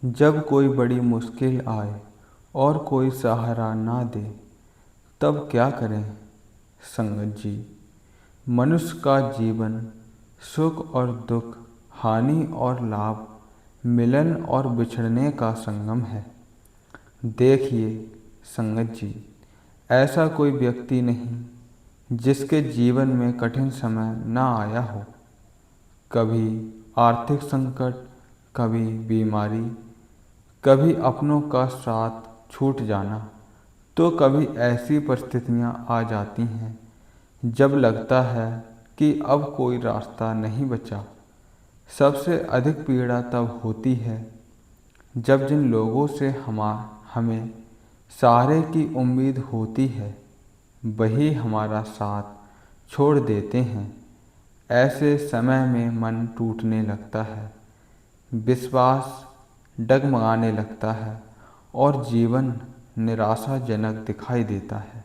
जब कोई बड़ी मुश्किल आए और कोई सहारा ना दे, तब क्या करें संगत जी। मनुष्य का जीवन सुख और दुख, हानि और लाभ, मिलन और बिछड़ने का संगम है। देखिए संगत जी, ऐसा कोई व्यक्ति नहीं जिसके जीवन में कठिन समय ना आया हो। कभी आर्थिक संकट, कभी बीमारी, कभी अपनों का साथ छूट जाना, तो कभी ऐसी परिस्थितियां आ जाती हैं जब लगता है कि अब कोई रास्ता नहीं बचा। सबसे अधिक पीड़ा तब होती है जब जिन लोगों से हमें सहारे की उम्मीद होती है, वही हमारा साथ छोड़ देते हैं। ऐसे समय में मन टूटने लगता है, विश्वास डगमगाने लगता है और जीवन निराशाजनक दिखाई देता है।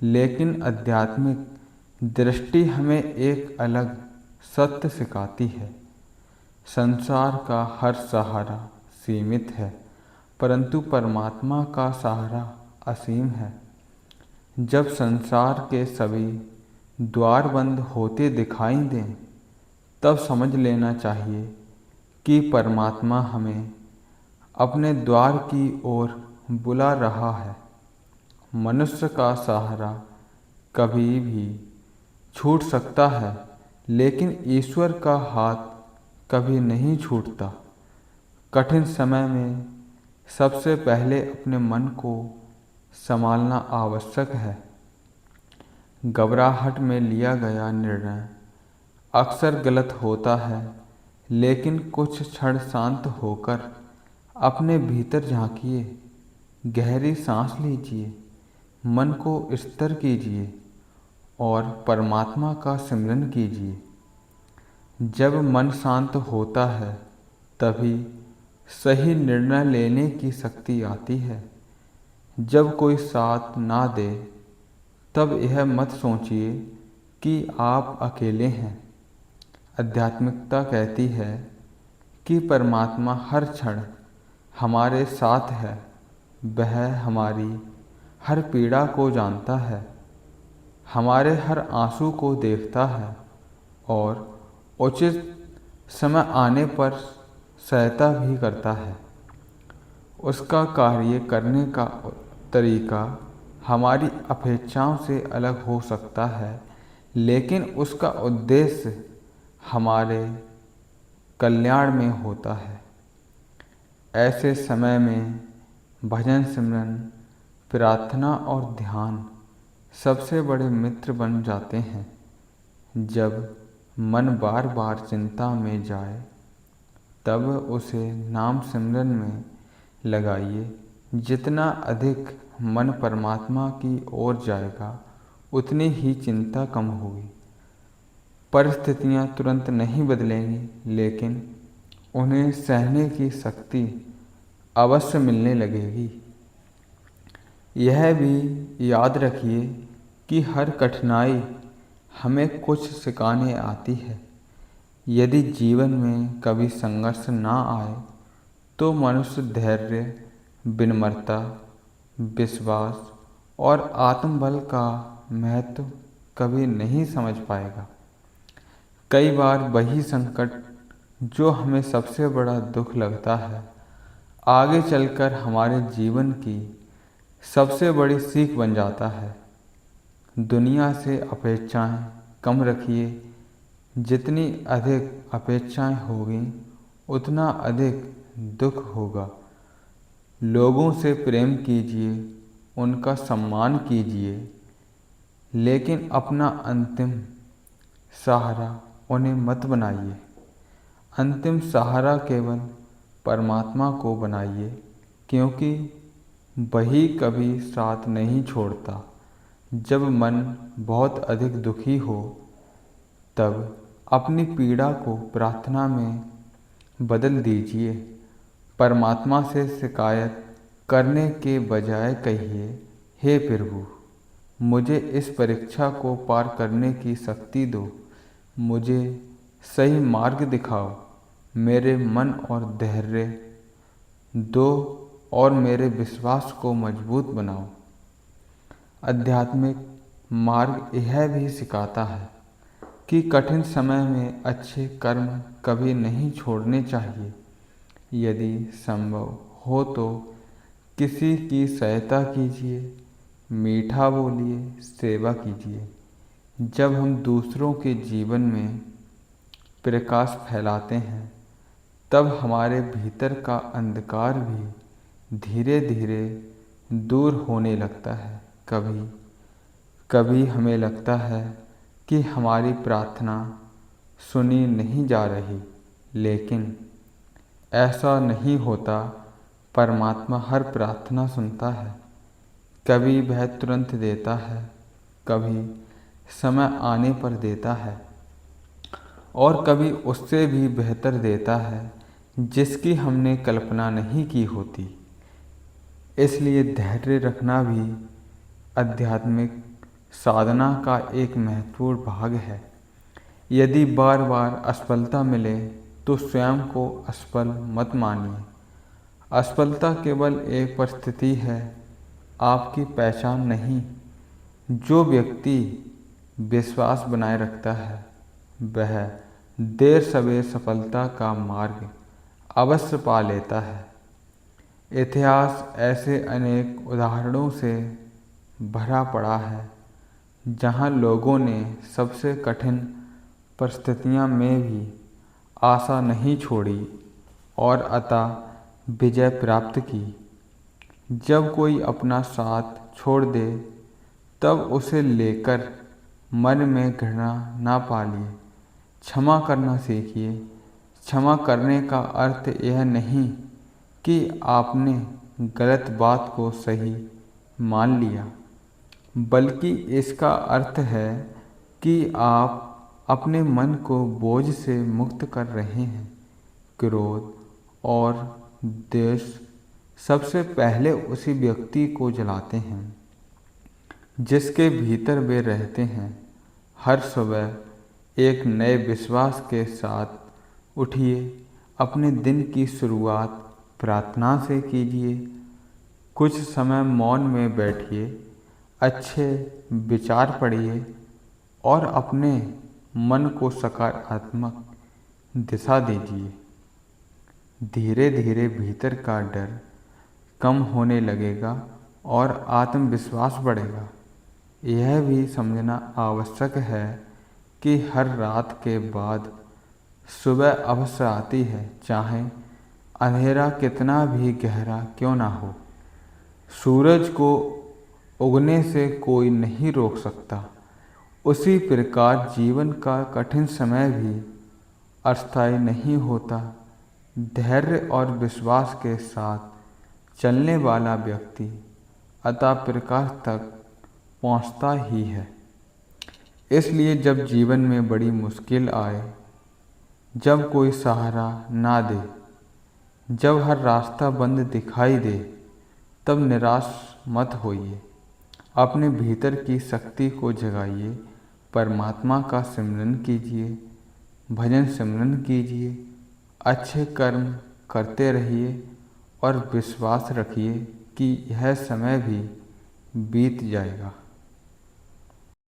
लेकिन आध्यात्मिक दृष्टि हमें एक अलग सत्य सिखाती है। संसार का हर सहारा सीमित है, परंतु परमात्मा का सहारा असीम है। जब संसार के सभी द्वार बंद होते दिखाई दें, तब समझ लेना चाहिए कि परमात्मा हमें अपने द्वार की ओर बुला रहा है। मनुष्य का सहारा कभी भी छूट सकता है, लेकिन ईश्वर का हाथ कभी नहीं छूटता। कठिन समय में सबसे पहले अपने मन को संभालना आवश्यक है। घबराहट में लिया गया निर्णय अक्सर गलत होता है, लेकिन कुछ क्षण शांत होकर अपने भीतर झांकिए, गहरी सांस लीजिए, मन को स्थिर कीजिए और परमात्मा का सिमरन कीजिए। जब मन शांत होता है, तभी सही निर्णय लेने की शक्ति आती है। जब कोई साथ ना दे, तब यह मत सोचिए कि आप अकेले हैं। आध्यात्मिकता कहती है कि परमात्मा हर क्षण हमारे साथ है। वह हमारी हर पीड़ा को जानता है, हमारे हर आंसू को देखता है और उचित समय आने पर सहायता भी करता है। उसका कार्य करने का तरीका हमारी अपेक्षाओं से अलग हो सकता है, लेकिन उसका उद्देश्य हमारे कल्याण में होता है। ऐसे समय में भजन, सिमरन, प्रार्थना और ध्यान सबसे बड़े मित्र बन जाते हैं। जब मन बार बार चिंता में जाए, तब उसे नाम सिमरन में लगाइए। जितना अधिक मन परमात्मा की ओर जाएगा, उतनी ही चिंता कम होगी। परिस्थितियाँ तुरंत नहीं बदलेंगी, लेकिन उन्हें सहने की शक्ति अवश्य मिलने लगेगी। यह भी याद रखिए कि हर कठिनाई हमें कुछ सिखाने आती है। यदि जीवन में कभी संघर्ष ना आए, तो मनुष्य धैर्य, विनम्रता, विश्वास और आत्मबल का महत्व कभी नहीं समझ पाएगा। कई बार वही संकट जो हमें सबसे बड़ा दुख लगता है, आगे चलकर हमारे जीवन की सबसे बड़ी सीख बन जाता है। दुनिया से अपेक्षाएं कम रखिए। जितनी अधिक अपेक्षाएं होगी, उतना अधिक दुख होगा। लोगों से प्रेम कीजिए, उनका सम्मान कीजिए, लेकिन अपना अंतिम सहारा उन्हें मत बनाइए। अंतिम सहारा केवल परमात्मा को बनाइए, क्योंकि वही कभी साथ नहीं छोड़ता। जब मन बहुत अधिक दुखी हो, तब अपनी पीड़ा को प्रार्थना में बदल दीजिए। परमात्मा से शिकायत करने के बजाय कहिए, हे प्रभु, मुझे इस परीक्षा को पार करने की शक्ति दो। मुझे सही मार्ग दिखाओ। मेरे मन और धैर्य दो और मेरे विश्वास को मजबूत बनाओ। आध्यात्मिक मार्ग यह भी सिखाता है कि कठिन समय में अच्छे कर्म कभी नहीं छोड़ने चाहिए। यदि संभव हो तो किसी की सहायता कीजिए, मीठा बोलिए, सेवा कीजिए। जब हम दूसरों के जीवन में प्रकाश फैलाते हैं तब हमारे भीतर का अंधकार भी धीरे धीरे दूर होने लगता है। कभी कभी हमें लगता है कि हमारी प्रार्थना सुनी नहीं जा रही, लेकिन ऐसा नहीं होता। परमात्मा हर प्रार्थना सुनता है। कभी वह तुरंत देता है, कभी समय आने पर देता है और कभी उससे भी बेहतर देता है जिसकी हमने कल्पना नहीं की होती। इसलिए धैर्य रखना भी आध्यात्मिक साधना का एक महत्वपूर्ण भाग है। यदि बार बार असफलता मिले तो स्वयं को असफल मत मानिए। असफलता केवल एक परिस्थिति है, आपकी पहचान नहीं। जो व्यक्ति विश्वास बनाए रखता है वह देर सवेर सफलता का मार्ग अवश्य पा लेता है। इतिहास ऐसे अनेक उदाहरणों से भरा पड़ा है जहां लोगों ने सबसे कठिन परिस्थितियों में भी आशा नहीं छोड़ी और अतः विजय प्राप्त की। जब कोई अपना साथ छोड़ दे तब उसे लेकर मन में घृणा ना पालिए। क्षमा करना सीखिए। क्षमा करने का अर्थ यह नहीं कि आपने गलत बात को सही मान लिया, बल्कि इसका अर्थ है कि आप अपने मन को बोझ से मुक्त कर रहे हैं। क्रोध और द्वेष सबसे पहले उसी व्यक्ति को जलाते हैं जिसके भीतर वे रहते हैं। हर सुबह एक नए विश्वास के साथ उठिए। अपने दिन की शुरुआत प्रार्थना से कीजिए। कुछ समय मौन में बैठिए, अच्छे विचार पढ़िए और अपने मन को सकारात्मक दिशा दीजिए। धीरे धीरे भीतर का डर कम होने लगेगा और आत्मविश्वास बढ़ेगा। यह भी समझना आवश्यक है कि हर रात के बाद सुबह अवश्य आती है, चाहे अंधेरा कितना भी गहरा क्यों ना हो। सूरज को उगने से कोई नहीं रोक सकता। उसी प्रकार जीवन का कठिन समय भी अस्थायी नहीं होता। धैर्य और विश्वास के साथ चलने वाला व्यक्ति अतः प्रकाश तक पहुंचता ही है। इसलिए जब जीवन में बड़ी मुश्किल आए, जब कोई सहारा ना दे, जब हर रास्ता बंद दिखाई दे, तब निराश मत होइए। अपने भीतर की शक्ति को जगाइए। परमात्मा का सिमरन कीजिए, भजन सिमरन कीजिए, अच्छे कर्म करते रहिए और विश्वास रखिए कि यह समय भी बीत जाएगा।